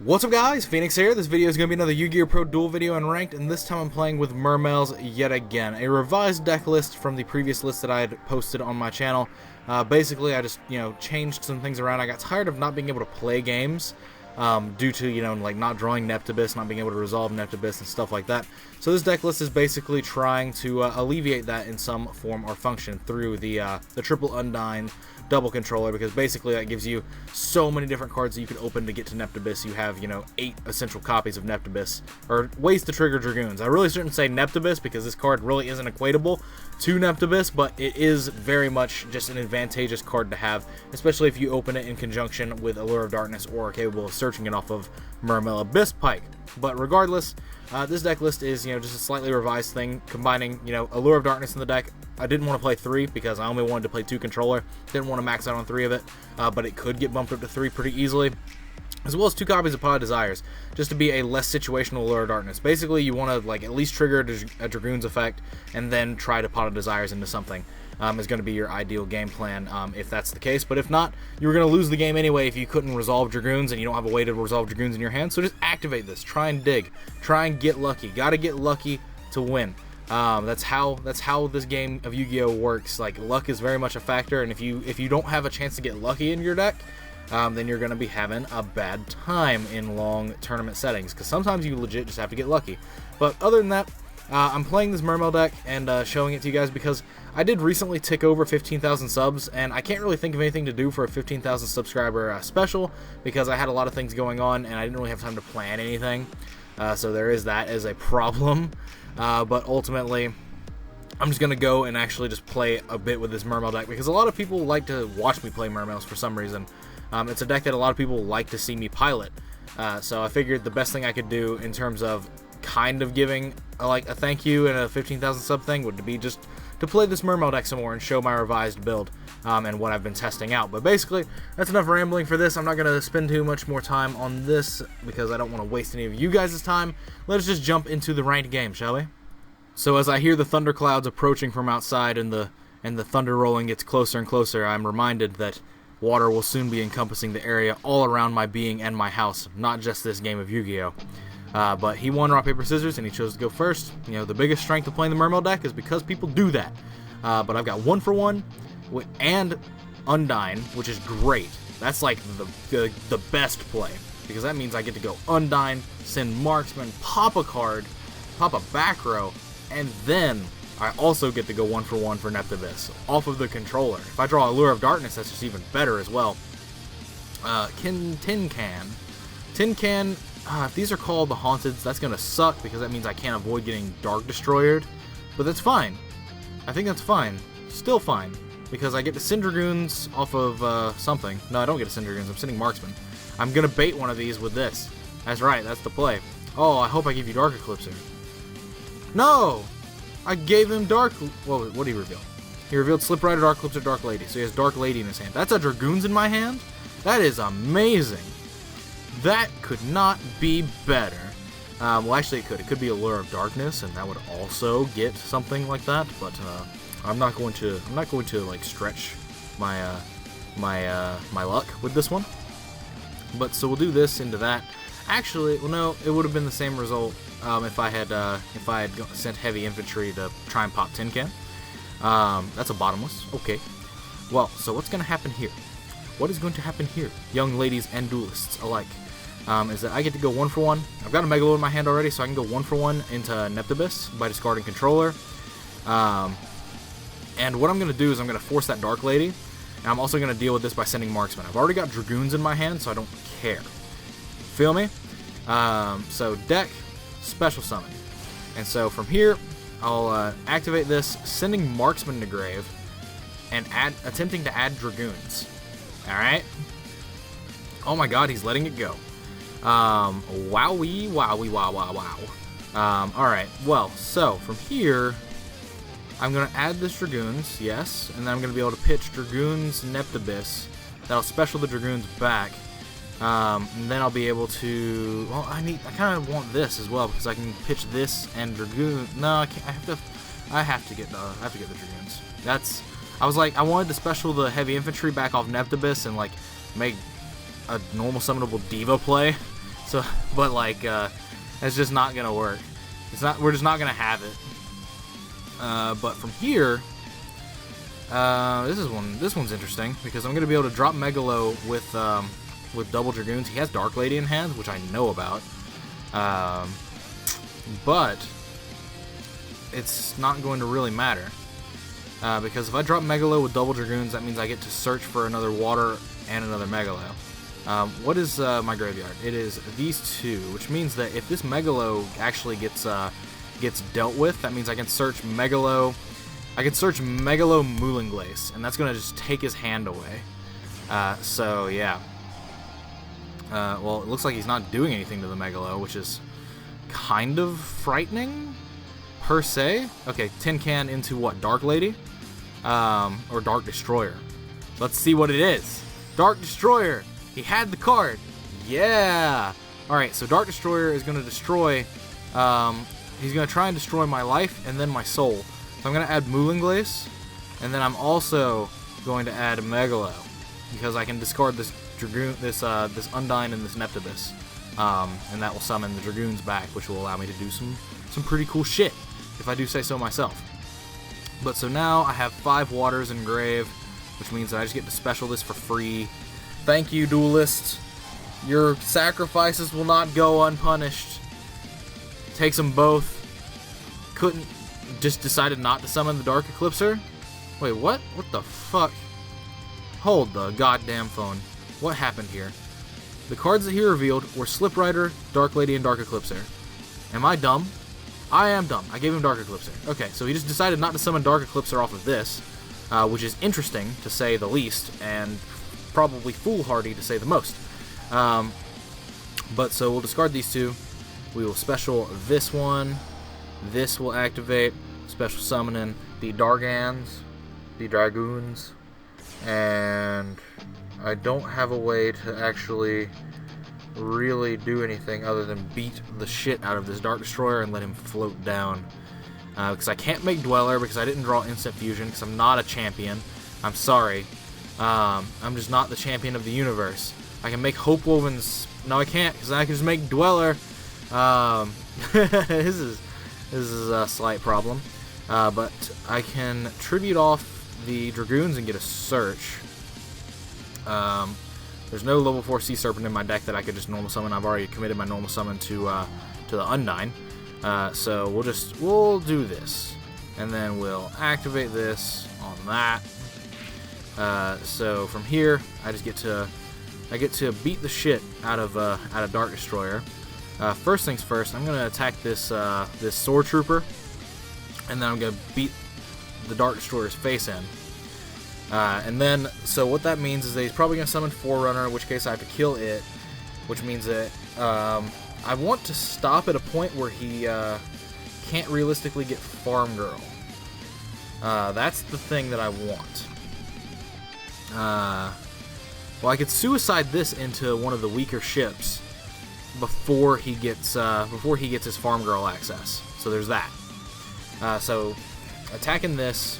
What's up guys, Phoenix here. This video is going to be another YGOpro duel video in ranked, and this time I'm playing with Mermails yet again. A revised deck list from the previous list that I had posted on my channel. Basically I just, changed some things around. I got tired of not being able to play games due to, like not drawing Neptibus, not being able to resolve Neptibus and stuff like that. So this deck list is basically trying to alleviate that in some form or function through the triple Undyne double controller, because basically that gives you so many different cards that you can open to get to Neptibus. You have, 8 essential copies of Neptibus, or ways to trigger Dragoons. I really shouldn't say Neptibus because this card really isn't equatable to Neptibus, but it is very much just an advantageous card to have, especially if you open it in conjunction with Allure of Darkness or are capable of searching it off of Mermail Abyss Pike. But regardless, this deck list is, just a slightly revised thing, combining, Allure of Darkness in the deck. I didn't want to play 3 because I only wanted to play 2 controller. Didn't want to max out on 3 of it, but it could get bumped up to 3 pretty easily. As well as 2 copies of Pot of Desires, just to be a less situational Allure of Darkness. Basically, you want to at least trigger a Dragoon's effect, and then try to Pot of Desires into something. Is going to be your ideal game plan if that's the case. But if not, you're going to lose the game anyway if you couldn't resolve Dragoons and you don't have a way to resolve Dragoons in your hand. So just activate this. Try and dig. Try and get lucky. Got to get lucky to win. That's how this game of Yu-Gi-Oh works. Like, luck is very much a factor, and if you don't have a chance to get lucky in your deck, then you're going to be having a bad time in long tournament settings, because sometimes you legit just have to get lucky. But other than that, I'm playing this Mermail deck and showing it to you guys because I did recently tick over 15,000 subs, and I can't really think of anything to do for a 15,000 subscriber special because I had a lot of things going on and I didn't really have time to plan anything. So there is that as a problem. But ultimately, I'm just going to go and actually just play a bit with this Mermail deck because a lot of people like to watch me play Mermails for some reason. It's a deck that a lot of people like to see me pilot. So I figured the best thing I could do in terms of kind of giving a thank you and a 15,000 sub thing would be just to play this Mermail deck some more and show my revised build and what I've been testing out. But basically, that's enough rambling for this. I'm not going to spend too much more time on this because I don't want to waste any of you guys' time. Let's just jump into the ranked game, shall we? So as I hear the thunderclouds approaching from outside and the thunder rolling gets closer and closer, I'm reminded that water will soon be encompassing the area all around my being and my house, not just this game of Yu-Gi-Oh! But he won rock, paper, scissors, and he chose to go first. The biggest strength of playing the Mermail deck is because people do that. But I've got 1 for 1 and Undyne, which is great. That's like the best play, because that means I get to go Undyne, send Marksman, pop a card, pop a back row, and then I also get to go 1 for 1 for Neptibus off of the controller. If I draw Allure of Darkness, that's just even better as well. Tin Can. If these are called the Haunteds, that's going to suck because that means I can't avoid getting Dark Destroyered. But that's fine. I think that's fine. Still fine. Because I get to send Dragoons off of something. No, I don't get to send Dragoons. I'm sending Marksman. I'm going to bait one of these with this. That's right. That's the play. Oh, I hope I give you Dark Eclipser. No! I gave him Dark... What did he reveal? He revealed Slip Rider, Dark Eclipser, Dark Lady. So he has Dark Lady in his hand. That's a Dragoons in my hand? That is amazing. That could not be better. Well, actually, it could. It could be Allure of Darkness, and that would also get something like that. But I'm not going to like stretch my my luck with this one. But so we'll do this into that. Actually, well, no, it would have been the same result if I had sent heavy infantry to try and pop Tin Can. That's a bottomless. Okay. Well, so what's going to happen here? What is going to happen here, young ladies and duelists alike, is that I get to go 1 for 1. I've got a Megalo in my hand already, so I can go 1 for 1 into Neptibus by discarding controller. And what I'm going to do is I'm going to force that Dark Lady, and I'm also going to deal with this by sending Marksman. I've already got Dragoons in my hand, so I don't care. Feel me? So deck, special summon. And so from here, I'll activate this, sending Marksman to grave, and attempting to add Dragoons. Alright. Oh my god, he's letting it go. Wowie. Alright, well, so from here, I'm going to add this Dragoons, yes, and then I'm going to be able to pitch Dragoons Neptibus. That'll special the Dragoons back. And then I'll be able to, well, I kind of want this as well, because I can pitch this and Dragoon. No, I can't, I have to get the Dragoons. I wanted to special the heavy infantry back off Neptibus and make a normal summonable diva play. So, but like, that's just not gonna work. It's not. We're just not gonna have it. But from here, this one's interesting because I'm gonna be able to drop Megalo with double Dragoons. He has Dark Lady in hand, which I know about. But it's not going to really matter. Because if I drop Megalo with double Dragoons, that means I get to search for another water and another Megalo. What is my graveyard? It is these two, which means that if this Megalo actually gets dealt with, that means I can search Megalo. I can search Megalo Moulinglace, and that's going to just take his hand away. So yeah. Well, it looks like he's not doing anything to the Megalo, which is kind of frightening, per se. Okay, Tin Can into what? Dark Lady? Or Dark Destroyer. Let's see what it is. Dark Destroyer! He had the card! Yeah! Alright, so Dark Destroyer is going to destroy... he's going to try and destroy my life and then my soul. So I'm going to add Moulinglace, and then I'm also going to add Megalo, because I can discard this Dragoon, this Undyne and this Neptibus, and that will summon the Dragoons back, which will allow me to do some pretty cool shit, if I do say so myself. But so now I have 5 waters in grave, which means that I just get to special this for free. Thank you, Duelist. Your sacrifices will not go unpunished. Takes them both. Just decided not to summon the Dark Eclipser? Wait, what? What the fuck? Hold the goddamn phone. What happened here? The cards that he revealed were Slip Rider, Dark Lady, and Dark Eclipser. Am I dumb? I am dumb. I gave him Dark Eclipser. Okay, so he just decided not to summon Dark Eclipser off of this, which is interesting, to say the least, and probably foolhardy, to say the most. But so we'll discard these two. We will special this one. This will activate. Special summoning the Dargans, the Dragoons, and I don't have a way to actually really do anything other than beat the shit out of this Dark Destroyer and let him float down. Because I can't make Dweller because I didn't draw Instant Fusion because I'm not a champion. I'm sorry. I'm just not the champion of the universe. I can make Hope Woven's... No, I can't, because I can just make Dweller. This is a slight problem. But I can tribute off the Dragoons and get a search. There's no level 4 Sea Serpent in my deck that I could just normal summon. I've already committed my normal summon to the Undyne. So we'll do this. And then we'll activate this on that. So from here, I get to beat the shit out of Dark Destroyer. First things first, I'm gonna attack this Sword Trooper, and then I'm gonna beat the Dark Destroyer's face in. And then, so what that means is that he's probably gonna summon Forerunner, in which case I have to kill it, which means that I want to stop at a point where he can't realistically get Farm Girl. That's the thing that I want. Well, I could suicide this into one of the weaker ships before he gets his Farm Girl access. So there's that. So attacking this,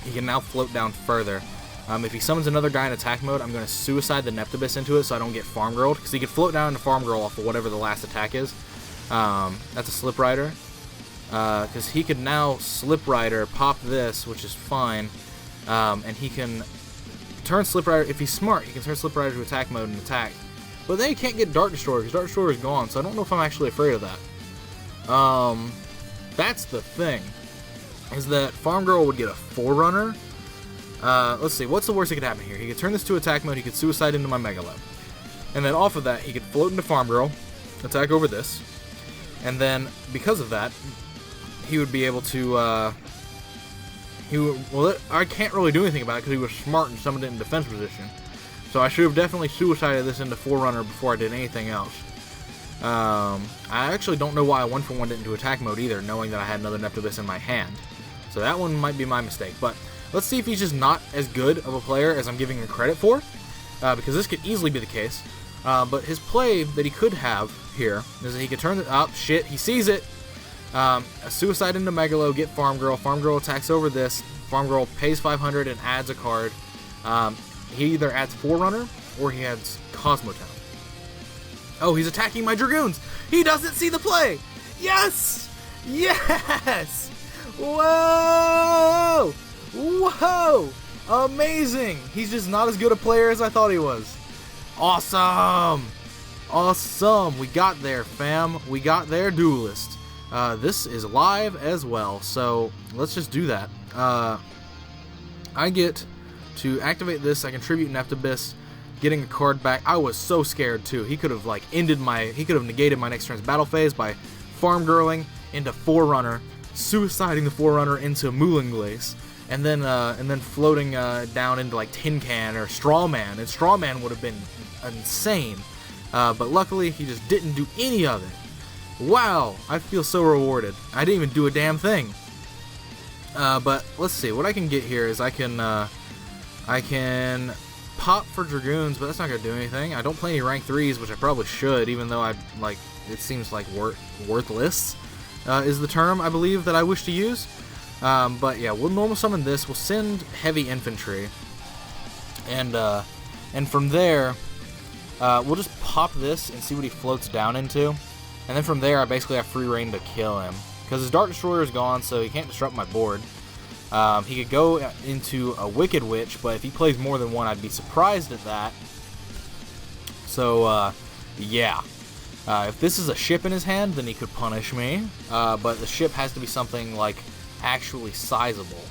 he can now float down further. If he summons another guy in attack mode, I'm going to suicide the Neptibus into it so I don't get Farm Girl, because he can float down into Farm Girl off of whatever the last attack is. That's a Slip Rider. Because he could now Slip Rider, pop this, which is fine, and he can turn Slip Rider, if he's smart, he can turn Slip Rider to attack mode and attack. But then he can't get Dark Destroyer, because Dark Destroyer is gone, so I don't know if I'm actually afraid of that. That's the thing, is that Farm Girl would get a Forerunner. Let's see, what's the worst that could happen here? He could turn this to attack mode, he could suicide into my Megalo. And then off of that, he could float into Farm Girl, attack over this, and then, because of that, he would be able to, I can't really do anything about it because he was smart and summoned it in defense position. So I should have definitely suicided this into Forerunner before I did anything else. I actually don't know why I 1-for-1'd it into attack mode either, knowing that I had another Neptibus in my hand. So that one might be my mistake. But let's see if he's just not as good of a player as I'm giving him credit for, because this could easily be the case. But his play that he could have here is that he could turn it up. Shit, he sees it. A suicide into Megalo, get Farm Girl. Farm Girl attacks over this. Farm Girl pays 500 and adds a card. He either adds Forerunner or he adds Kozmo Oh, he's attacking my Dragoons. He doesn't see the play. Yes! Yes! Whoa! Whoa! Amazing! He's just not as good a player as I thought he was. Awesome! Awesome! We got there, fam. We got there, Duelist. This is live as well, so let's just do that. I get to activate this. I can tribute Nephthybis, getting a card back. I was so scared too. He could have like he could have negated my next turn's battle phase by farm girling into Forerunner, suiciding the Forerunner into Moulinglace, and then floating down into like Tin Can or Strawman, and Strawman would have been insane. But luckily he just didn't do any of it. Wow, I feel so rewarded. I didn't even do a damn thing. But let's see, what I can get here is I can pop for Dragoons, but that's not gonna do anything. I don't play any rank 3s, which I probably should, even though it seems like worthless is the term I believe that I wish to use. But yeah, we'll normal summon this. We'll send heavy infantry, and from there we'll just pop this and see what he floats down into, and then from there I basically have free reign to kill him because his Dark Destroyer is gone, so he can't disrupt my board. He could go into a Wicked Witch, but if he plays more than one, I'd be surprised at that. So, yeah. If this is a ship in his hand, then he could punish me. But the ship has to be something, like, actually sizable.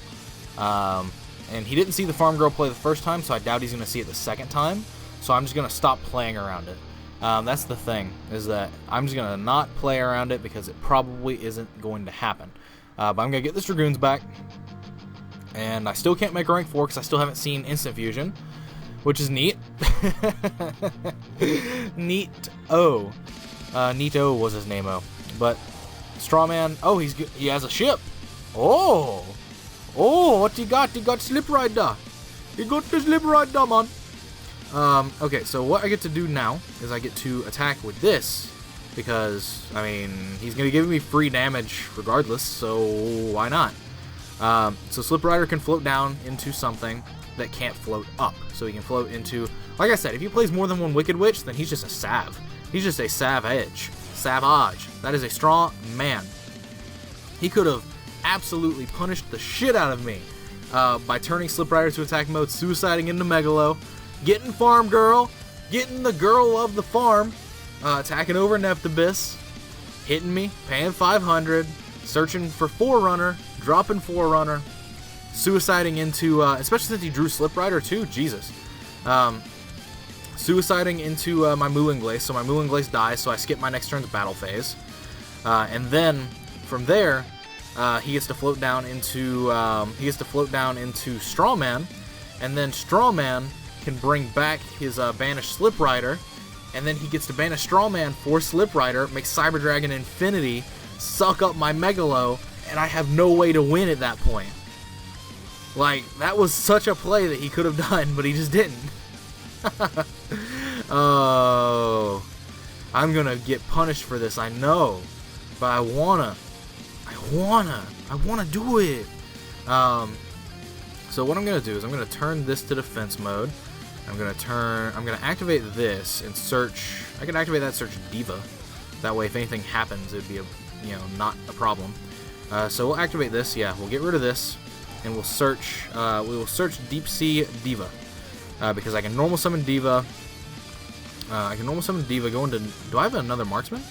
And he didn't see the Farm Girl play the first time, so I doubt he's going to see it the second time. So I'm just going to stop playing around it. That's the thing, is that I'm just going to not play around it because it probably isn't going to happen. But I'm going to get this Dragoons back. And I still can't make a rank 4 because I still haven't seen Instant Fusion, which is neat. Neat-O. Neat-O was his name-O. But Strawman, oh, he has a ship. Oh, what he got? He got Slip Rider. He got the Slip Rider, man. Okay, so what I get to do now is I get to attack with this because, I mean, he's going to give me free damage regardless, so why not? So Slip Rider can float down into something that can't float up. So he can float into, like I said, if he plays more than one Wicked Witch, then he's just a Sav. He's just a Savage. That is a strong man. He could have absolutely punished the shit out of me by turning Slip Rider to attack mode, suiciding into Megalo, getting Farm Girl, getting the girl of the farm, attacking over Nephthybis, hitting me, paying 500, searching for Forerunner, dropping Forerunner, suiciding into, especially since he drew Slip Rider too, Jesus. Suiciding into my Moulinglace, so my Moulinglace dies, so I skip my next turn's battle phase. And then, from there, he gets to float down into, Strawman, and then Strawman can bring back his banished Slip Rider, and then he gets to banish Strawman for Slip Rider, make Cyber Dragon Infinity, suck up my Megalo, and I have no way to win at that point. Like, that was such a play that he could have done, but he just didn't. Oh, I'm gonna get punished for this, I know, but I wanna do it. So what I'm gonna do is I'm gonna turn this to defense mode. I'm gonna activate this and search. I can activate that search Diva. That way, if anything happens, it'd be not a problem. So we'll activate this. Yeah, we'll get rid of this, and we'll search. We will search Deep Sea Diva because I can normal summon Diva. Go into. Do I have another marksman?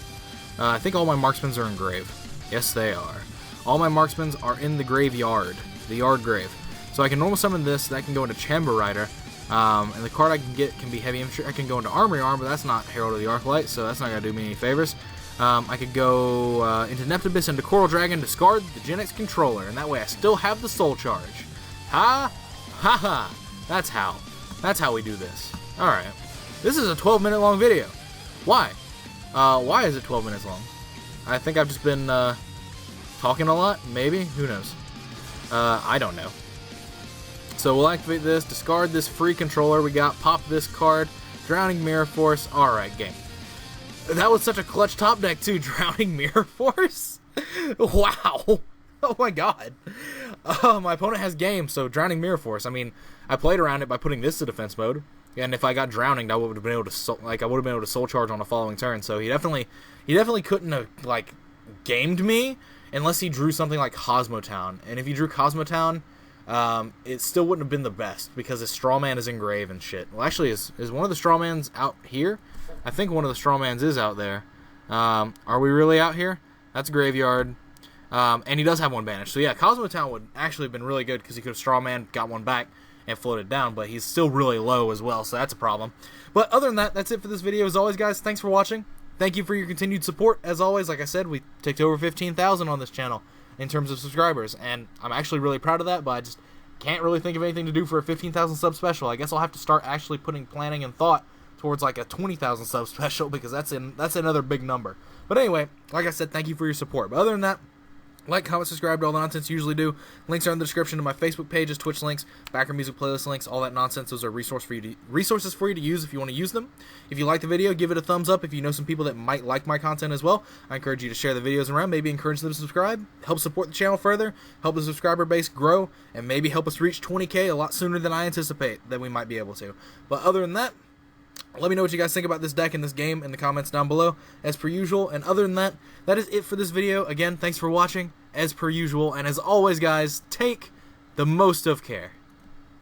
I think all my marksmans are in grave. Yes, they are. All my marksmans are in the graveyard, the yard grave. So I can normal summon this. That can go into Chamber Rider. And the card I can get can be Heavy Infantry. I can go into Armory Arm, but that's not Herald of the Arclight, so that's not going to do me any favors. I could go into Nephthybis, into Coral Dragon, discard the Gen X Controller, and that way I still have the Soul Charge. Ha! Ha ha! That's how we do this. Alright. This is a 12-minute long video. Why? Why is it 12 minutes long? I think I've just been talking a lot, maybe? Who knows? I don't know. So we'll activate this, discard this free controller we got, pop this card, Drowning Mirror Force. Alright, game. That was such a clutch top deck too, Drowning Mirror Force? Wow. Oh my god. My opponent has game, so Drowning Mirror Force. I mean, I played around it by putting this to defense mode. And if I got drowning, I would have been able to I would have been able to soul charge on the following turn. So he definitely couldn't have like gamed me unless he drew something like Kozmo Town. And if he drew Kozmo Town, it still wouldn't have been the best because his Strawman is in grave and shit. Well, actually, is one of the Strawmans out here? I think one of the Strawmans is out there. Are we really out here? That's Graveyard. And he does have one banished. So yeah, Kozmo Town would actually have been really good because he could have Strawman, got one back, and floated down. But he's still really low as well, so that's a problem. But other than that, that's it for this video. As always, guys, thanks for watching. Thank you for your continued support. As always, like I said, we ticked over 15,000 on this channel in terms of subscribers, and I'm actually really proud of that, but I just can't really think of anything to do for a 15,000 sub special. I guess I'll have to start actually putting planning and thought towards like a 20,000 sub special, because that's another big number. But anyway, like I said, thank you for your support. But other than that, like, comment, subscribe to all the nonsense you usually do. Links are in the description to my Facebook pages, Twitch links, background music playlist links, all that nonsense. Those are resources for you to use if you want to use them. If you like the video, give it a thumbs up. If you know some people that might like my content as well, I encourage you to share the videos around. Maybe encourage them to subscribe, help support the channel further, help the subscriber base grow, and maybe help us reach 20K a lot sooner than I anticipate that we might be able to. But other than that, let me know what you guys think about this deck and this game in the comments down below, as per usual. And other than that, that is it for this video. Again, thanks for watching, as per usual. And as always, guys, take the most of care.